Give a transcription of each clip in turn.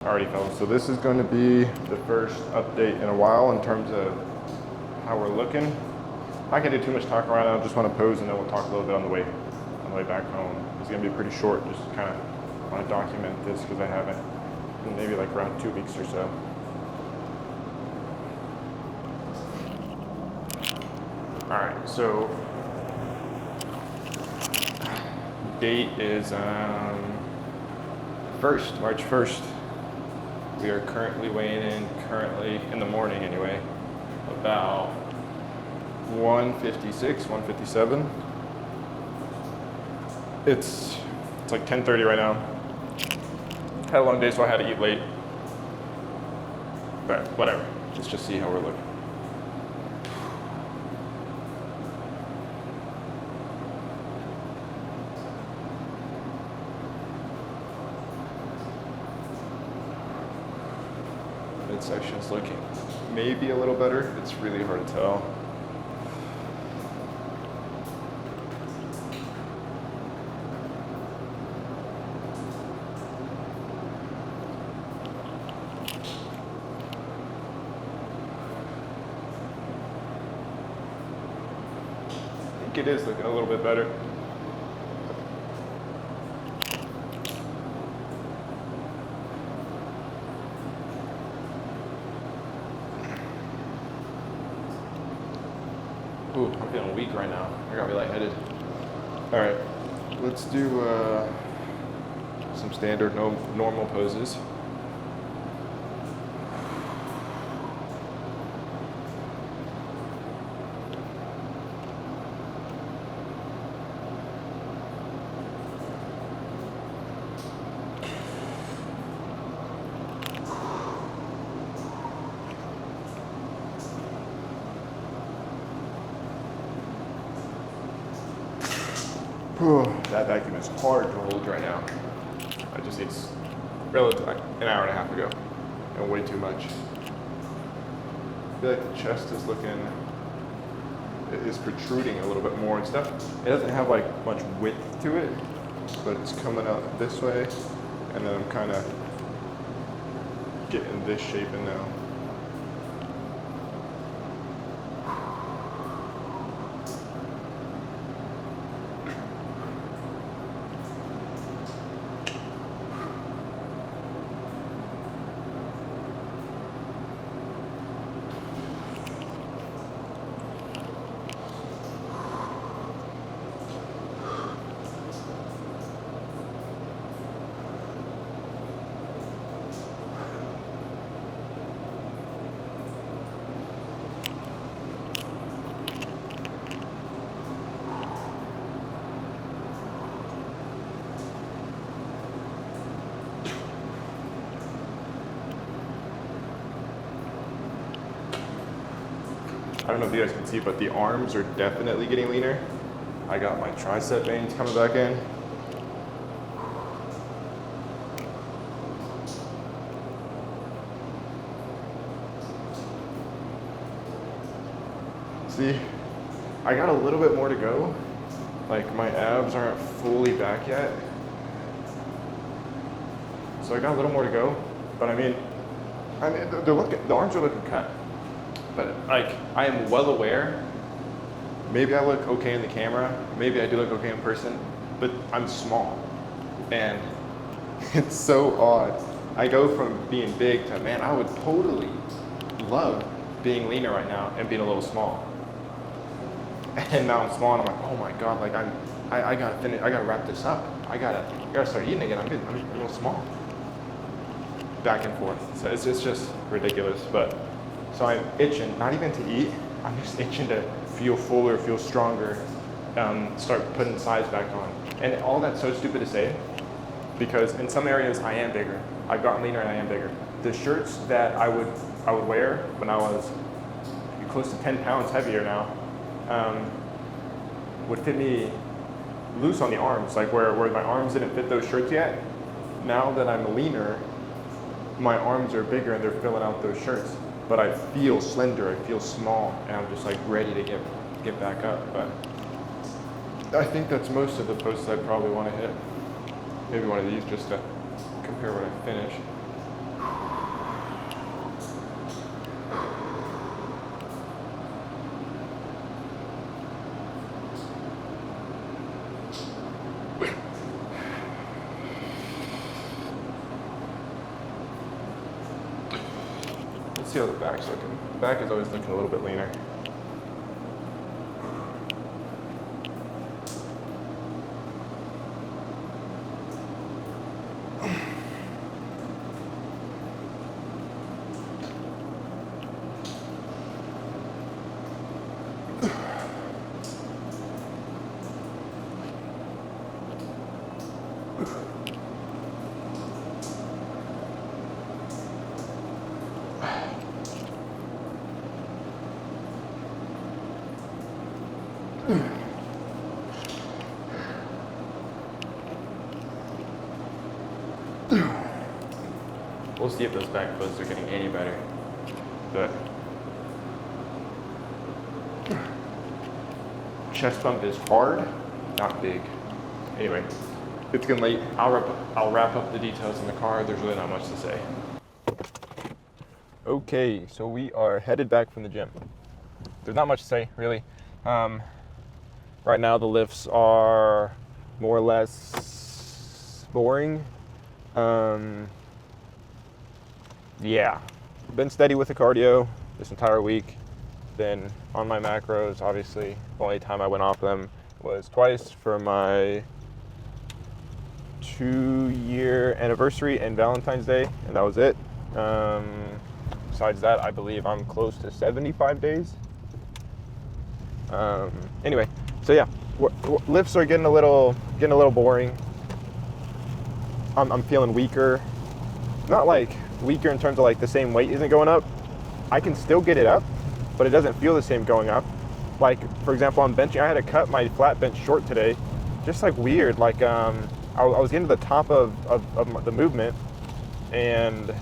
Alrighty fellas, so this is going to be the first update in a while in terms of how we're looking. I'm not going to do too much talking right now, I just want to pose and then we'll talk a little bit on the way back home. It's going to be pretty short, just kind of want to document this because I haven't in maybe like around 2 weeks or so. Alright, so date is March 1st. We are currently weighing in, in the morning anyway, about 156, 157. It's like 10:30 right now. Had a long day, so I had to eat late. But whatever, let's just see how we're looking. Midsection's looking maybe a little better. It's really hard to tell. I think it is looking a little bit better. Ooh, I'm feeling weak right now. I gotta be lightheaded. All right, let's do some standard normal poses. That vacuum is hard to hold right now. I just ate relatively an hour and a half ago and way too much. I feel like the chest is protruding a little bit more and stuff. It doesn't have like much width to it, but it's coming out this way, and then I'm kind of getting this shape in now. I don't know if you guys can see, but the arms are definitely getting leaner. I got my tricep veins coming back in. See, I got a little bit more to go. Like my abs aren't fully back yet. So I got a little more to go, but I mean, the arms are looking cut. But like, I am well aware, maybe I look okay in the camera, maybe I do look okay in person, but I'm small. And it's so odd. I go from being big to, man, I would totally love being leaner right now and being a little small. And now I'm small and I'm like, oh my God, like I gotta finish, I gotta wrap this up. I gotta start eating again. I'm a little small. Back and forth. So it's just ridiculous, but. So I'm itching, not even to eat, I'm just itching to feel fuller, feel stronger, start putting size back on. And all that's so stupid to say, because in some areas I am bigger. I've gotten leaner and I am bigger. The shirts that I would wear when I was close to 10 pounds heavier now, would fit me loose on the arms, like where my arms didn't fit those shirts yet. Now that I'm leaner, my arms are bigger and they're filling out those shirts. But I feel slender, I feel small, and I'm just like ready to get back up. But I think that's most of the posts I probably want to hit. Maybe one of these just to compare what I finish. Let's see how the back's looking. The back is always looking a little bit leaner. We'll see if those back flips are getting any better. But chest bump is hard, not big. Anyway, it's getting late. I'll wrap up the details in the car. There's really not much to say. Okay, so we are headed back from the gym. There's not much to say, really. Right now the lifts are more or less boring. Yeah, been steady with the cardio this entire week. Been on my macros, obviously. The only time I went off them was twice for my 2-year anniversary and Valentine's Day, and that was it. Besides that, I believe I'm close to 75 days. Anyway, so yeah, lifts are getting a little boring. I'm feeling weaker. Not like weaker in terms of like the same weight isn't going up. I can still get it up, but it doesn't feel the same going up. Like, for example, on benching, I had to cut my flat bench short today. Just like weird, like I was getting to the top of the movement, and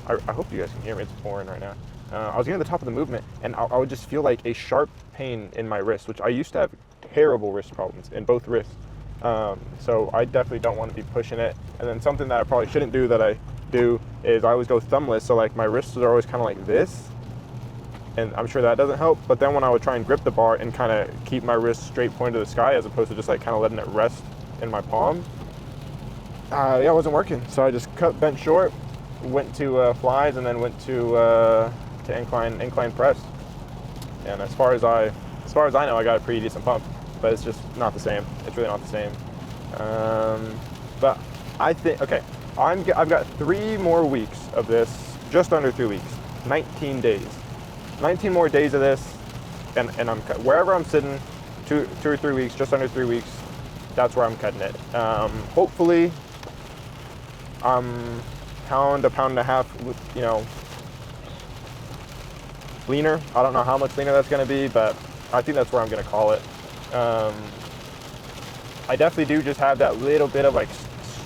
I hope you guys can hear me, it's pouring right now. I was getting to the top of the movement, and I would just feel like a sharp pain in my wrist, which I used to have terrible wrist problems in both wrists. So I definitely don't want to be pushing it. And then something that I probably shouldn't do that I do is I always go thumbless, so like my wrists are always kind of like this, and I'm sure that doesn't help. But then when I would try and grip the bar and kind of keep my wrist straight pointed to the sky as opposed to just like kind of letting it rest in my palm, yeah, it wasn't working. So I just cut bench short, went to flies, and then went to incline press. And as far as I know, I got a pretty decent pump, but it's just not the same. It's really not the same. But I think, okay, I've got 3 more weeks of this, just under 3 weeks, 19 days. 19 more days of this, and I'm wherever I'm sitting, 2 or 3 weeks, just under 3 weeks, that's where I'm cutting it. Hopefully, I'm a pound and a half, you know, leaner. I don't know how much leaner that's going to be, but I think that's where I'm going to call it. I definitely do just have that little bit of like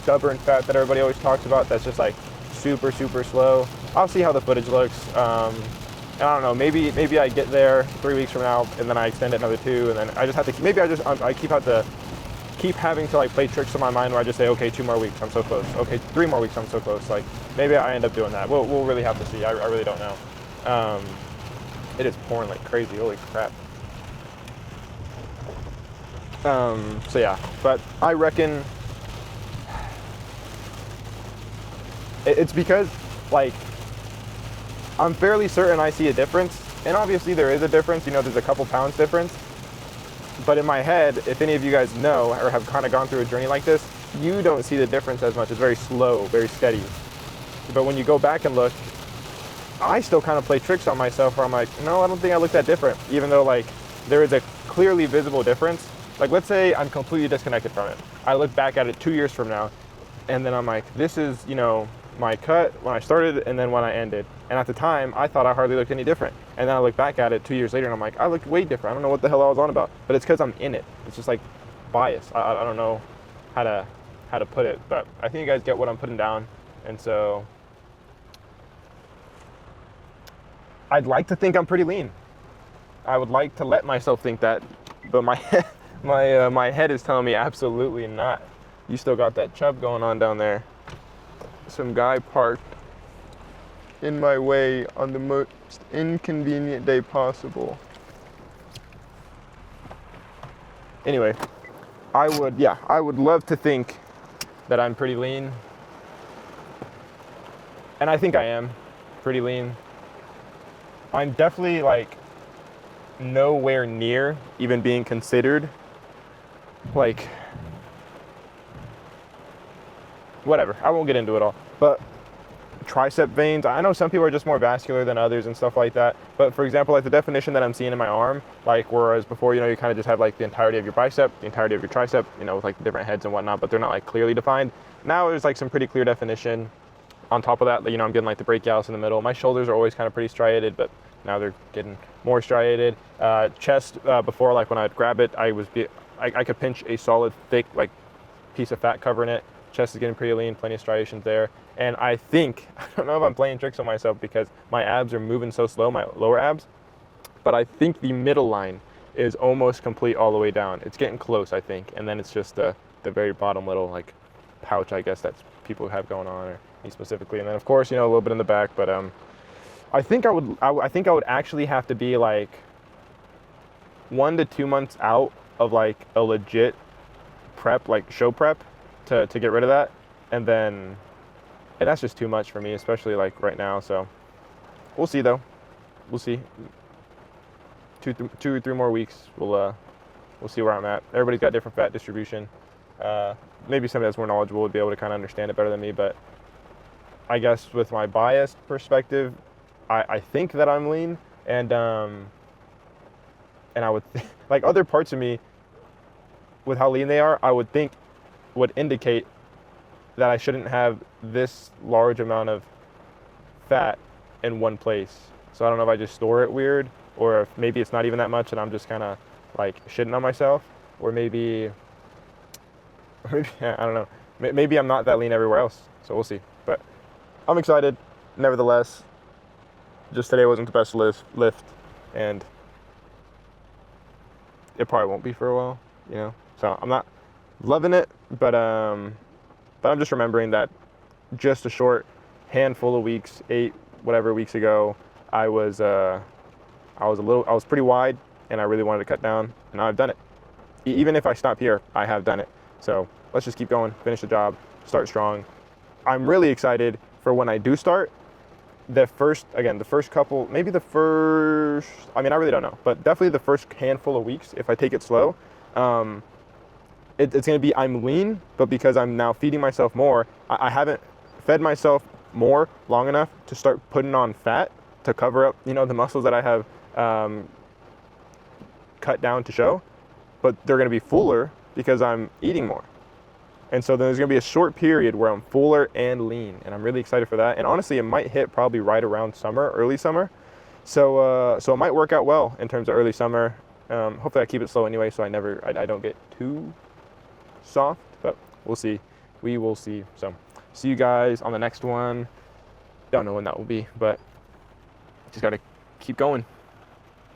stubborn fat that everybody always talks about. That's just like super slow. I'll see how the footage looks. And I don't know. Maybe I get there 3 weeks from now, and then I extend it another 2, and then I just have to. Maybe I keep having to like play tricks in my mind where I just say, okay, 2 more weeks, I'm so close. Okay, 3 more weeks, I'm so close. Like maybe I end up doing that. We'll really have to see. I really don't know. It is pouring like crazy. Holy crap. So yeah, but I reckon it's because like I'm fairly certain I see a difference, and obviously there is a difference. You know, there's a couple pounds difference. But in my head, if any of you guys know or have kind of gone through a journey like this, you don't see the difference as much. It's very slow, very steady. But when you go back and look, I still kind of play tricks on myself where I'm like, no, I don't think I look that different, even though like there is a clearly visible difference. Like let's say I'm completely disconnected from it. I look back at it 2 years from now, and then I'm like, this is, you know, my cut when I started and then when I ended. And at the time, I thought I hardly looked any different. And then I look back at it 2 years later and I'm like, I looked way different. I don't know what the hell I was on about. But it's because I'm in it. It's just like bias. I don't know how to put it, but I think you guys get what I'm putting down. And so I'd like to think I'm pretty lean. I would like to let myself think that, but my head is telling me absolutely not. You still got that chub going on down there. Some guy parked in my way on the most inconvenient day possible. Anyway, I would love to think that I'm pretty lean. And I think I am pretty lean. I'm definitely like nowhere near even being considered like whatever. I won't get into it all. But tricep veins, I know some people are just more vascular than others and stuff like that. But for example, like the definition that I'm seeing in my arm, like whereas before, you know, you kind of just have like the entirety of your bicep, the entirety of your tricep, you know, with like different heads and whatnot, but they're not like clearly defined. Now there's like some pretty clear definition. On top of that, you know, I'm getting like the brachialis in the middle. My shoulders are always kind of pretty striated, but now they're getting more striated. Chest, before, like when I'd grab it, I could pinch a solid, thick, like piece of fat covering it. Chest is getting pretty lean, plenty of striations there. And I think, I don't know if I'm playing tricks on myself because my abs are moving so slow, my lower abs, but I think the middle line is almost complete all the way down. It's getting close, I think. And then it's just the very bottom little like pouch, I guess, that's people have going on, or me specifically. And then of course, you know, a little bit in the back, but I think I would actually have to be like 1 to 2 months out of like a legit prep, like show prep, to get rid of that. And that's just too much for me, especially like right now. So we'll see though. We'll see. 2 or 3 more weeks. We'll see where I'm at. Everybody's got different fat distribution. Maybe somebody that's more knowledgeable would be able to kind of understand it better than me, but I guess with my biased perspective, I think that I'm lean, and I would like other parts of me with how lean they are, I would think would indicate that I shouldn't have this large amount of fat in one place. So I don't know if I just store it weird, or if maybe it's not even that much and I'm just kind of like shitting on myself, or maybe I don't know. Maybe I'm not that lean everywhere else. So we'll see. But I'm excited, nevertheless. Just today wasn't the best lift, and it probably won't be for a while, you know. So I'm not loving it, but I'm just remembering that just a short handful of weeks, 8 whatever weeks ago, I was pretty wide, and I really wanted to cut down, and now I've done it. Even if I stop here, I have done it. So let's just keep going, finish the job, start strong. I'm really excited for when I do start. I really don't know, but definitely the first handful of weeks, if I take it slow, it's going to be, I'm lean, but because I'm now feeding myself more, I haven't fed myself more long enough to start putting on fat to cover up, you know, the muscles that I have cut down to show, but they're going to be fuller because I'm eating more. And so there's going to be a short period where I'm fuller and lean, and I'm really excited for that. And honestly, it might hit probably right around summer, early summer. So it might work out well in terms of early summer. Hopefully I keep it slow anyway, so I don't get too soft, but we'll see. We will see. So see you guys on the next one. Don't know when that will be, but just got to keep going.